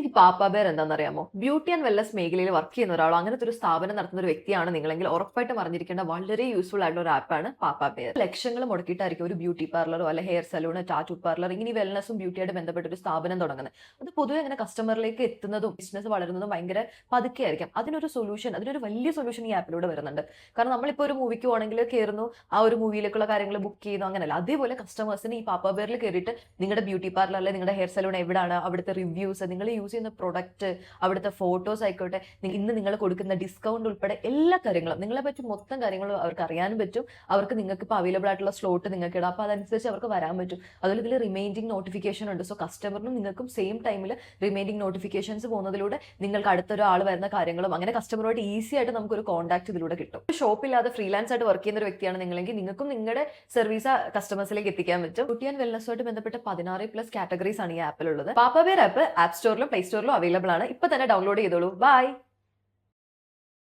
ഈ പാപ്പ ബെയർ എന്താണെന്നറിയാമോ? ബ്യൂട്ടി ആൻഡ് വെൽനസ് മേഖലയിൽ വർക്ക് ചെയ്യുന്ന ഒരാളോ അങ്ങനത്തെ ഒരു സ്ഥാപനം നടത്തുന്ന ഒരു വ്യക്തിയാണ് നിങ്ങളെങ്കിൽ ഉറപ്പായിട്ടും അറിഞ്ഞിരിക്കേണ്ട വളരെ യൂസ്ഫുൾ ആയിട്ടുള്ള ഒരു ആപ്പാണ് പാപ്പ ബെയർ. ലക്ഷങ്ങൾ മുടക്കിയിട്ടായിരിക്കും ഒരു ബ്യൂട്ടി പാർലറോ അല്ലെ ഹെയർ സലൂണോ ടാറ്റു പാർലർ ഇങ്ങനെ വെൽനസും ബ്യൂട്ടിയായിട്ട് ബന്ധപ്പെട്ട ഒരു സ്ഥാപനം തുടങ്ങുന്നത്. അത് പൊതുവെ അങ്ങനെ കസ്റ്റമറിലേക്ക് എത്തുന്നതും ബിസിനസ് വളരുന്നതും ഭയങ്കര പതുക്കെ ആയിരിക്കും. അതിനൊരു സൊല്യൂഷൻ, അതിനൊരു വലിയ സൊല്യൂഷൻ ഈ ആപ്പിലൂടെ വരുന്നുണ്ട്. കാരണം നമ്മളിപ്പോൾ ഒരു മൂവിക്ക് പോകണമെങ്കിൽ കയറുന്നു, ആ ഒരു മൂവിയിലേക്കുള്ള കാര്യങ്ങൾ ബുക്ക് ചെയ്യുന്നു, അങ്ങനെയല്ല. അതേപോലെ കസ്റ്റമേഴ്സിന് ഈ പാപ്പ ബെയറിൽ കയറിയിട്ട് നിങ്ങളുടെ ബ്യൂട്ടി പാർലർ അല്ലെ നിങ്ങളുടെ ഹെയർ സലൂൺ എവിടെയാണ്, അവിടുത്തെ റിവ്യൂസ്, നിങ്ങൾ യൂസ് ചെയ്യുന്ന പ്രൊഡക്റ്റ്, അവിടുത്തെ ഫോട്ടോസ് ആയിക്കോട്ടെ, ഇന്ന് നിങ്ങൾ കൊടുക്കുന്ന ഡിസ്കൗണ്ട് ഉൾപ്പെടെ എല്ലാ കാര്യങ്ങളും, നിങ്ങളെ പറ്റി മൊത്തം കാര്യങ്ങളും അവർക്ക് അറിയാനും പറ്റും. അവർക്ക് നിങ്ങൾക്ക് ഇപ്പോൾ അവൈലബിൾ ആയിട്ടുള്ള സ്ലോട്ട് നിങ്ങൾക്ക് ഇടാം. അപ്പോൾ അതനുസരിച്ച് അവർക്ക് വരാൻ പറ്റും. അതുപോലെ ഇതിൽ റിമൈൻഡിങ് നോട്ടിഫിക്കേഷൻ ഉണ്ട്. സോ കസ്റ്റമറിനും നിങ്ങൾക്കും സെയിം ടൈമിൽ റിമൈൻഡിങ് നോട്ടിഫിക്കേഷൻസ് പോകുന്നതിലൂടെ നിങ്ങൾക്ക് അടുത്തൊരാൾ വരുന്ന കാര്യങ്ങളും അങ്ങനെ കസ്റ്റമറുമായിട്ട് ഈസി ആയിട്ട് നമുക്കൊരു കോൺടാക്ട് ഇതിലൂടെ കിട്ടും. ഷോപ്പില്ലാതെ ഫ്രീലാൻസ് ആയിട്ട് വർക്ക് ചെയ്യുന്ന ഒരു വ്യക്തിയാണ് നിങ്ങളെങ്കിൽ നിങ്ങൾക്കും നിങ്ങളുടെ സർവീസ് കസ്റ്റമേഴ്സിലേക്ക് എത്തിക്കാൻ പറ്റും. ബ്യൂട്ടി ആൻഡ് വെൽനസുമായിട്ട് ബന്ധപ്പെട്ട 16+ കാറ്റഗറീസ് ആണ് ഈ ആപ്പിലുള്ളത്. പാപ്പ ബെയർ ആപ്പ് ആപ്പ് സ്റ്റോറിലും പ്ലേ സ്റ്റോറിലും അവൈലബിൾ ആണ്. ഇപ്പൊ തന്നെ ഡൗൺലോഡ് ചെയ്തോളൂ. ബൈ.